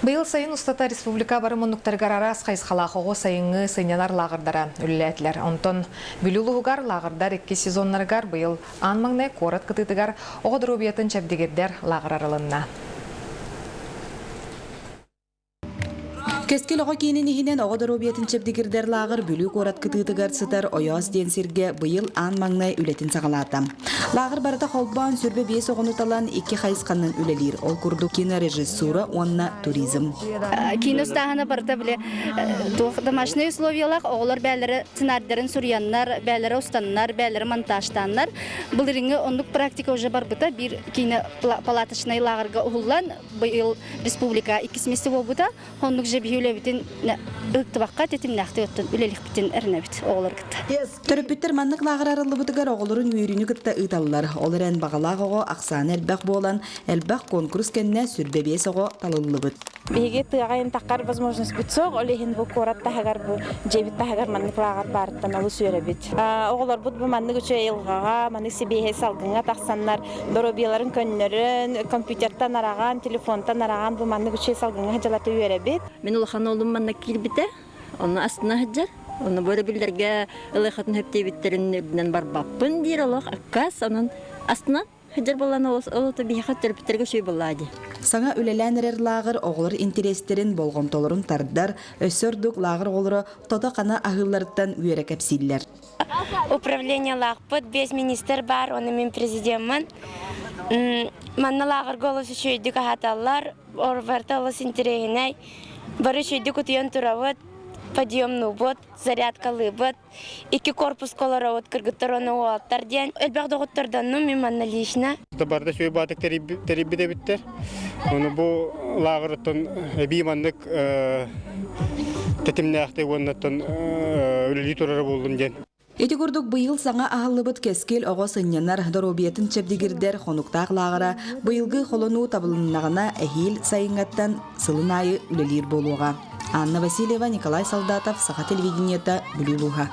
Быйыл сайын устата республика барымоннуктаргар арас хайсхалахого сайынгы сыйнянар лагырдара үлләтләр. Онтон бүлүлугар лагырдар 2 сезоннаргар быйыл анмаңнай корат кытытыгар оғдырубиятын чәбдегердер лагыр аралынна. Кескелоға кейінен ехінен оғадар обиятын чепдегірдер лағыр бүлі корат кытытыгар сытар ояз денсерге бұйыл ан маңнай үлетін сағалатам. Лағыр барыта холбан сүрбе бес оғыны талан 2 хайсқаннан үлелер. Ол күрді кинорежиссура, онна туризм. Киностағаны барыта біле домашние условиялар оғылар бәлері сценардарын суряннар, бәлері устаннар, бәлері монтажтаннар. Бұл реңі ондық практика уже бар бұта бір кино палатышынай лағырға ұғылан бұйыл республика 2 смесі бол бұта, ондық жебі үлебітін ұқтыбаққа тетім нақты өттін үлелік бітін әрінәбіт оғылар күтті. Төріппеттер маннық лағыр арылы бұтығар оғылырын үйріні күтті ұйталылар. Олар ән бағалақ оғы ақсан әлбәқ болан, әлбәқ конкурс кәніне сүрбебес оғы талылы бұт. Беге тыгайын таққар возможность бітсоқ, олейін бұл корат тағығар бұл жебіт тағығар маннық лағыр барыттан алу сүйері біт. Оғылар бұт бұл маннық үші елғаға, маннық себейе салғыңа тақсанлар, доробияларын көннерін, компьютертан араған, телефонтан араған бұл маннық үші салғыңа жалаты үйері біт. Мен улахан олым манна килбите, оны астына хаджар. Оны böyle bildirge ылыхатын хөптебиттеринен бар баппын дир олох аккас, onun астына хаджар болан олоты бихат терпиттерге шүй болады. Саңа үлеләнерер лағыр оғылыр интерестерин болғым толырын тардар, өссөрдік лағыр оғылыры тота қана ағыларыттан үйері кәпсейлер. Управление лағпыт, 5 министр бар, оны мен президентмін. Манна лағыр голос үшүйдік ағаталар, орварталыс интерегінай, бары үшүйдік ұтыян тұравыт, подъемный бот, зарядкалы бот, 2 корпус колоровод кыргыттар оны оғалттар ден. Әлбәқ доғыттардан мен манна лишна. Барда шөй батык терибі де біттер. Оны бұл лағырыттың бейманлық тәтімнәқті оннаттың өлілі тұрары болдың ден. Эти көрдік бұйыл саңа ағылыбыт кескел оғы сынянар доробиятын чәбдегірдер қонуқтақ лағыра бұйылғы қолыну табылыннағына әхил сайыңаттан сылын айы үлелер болуға. Анна Васильева, Николай Солдатов, Саха телевидениета, Бүлілуға.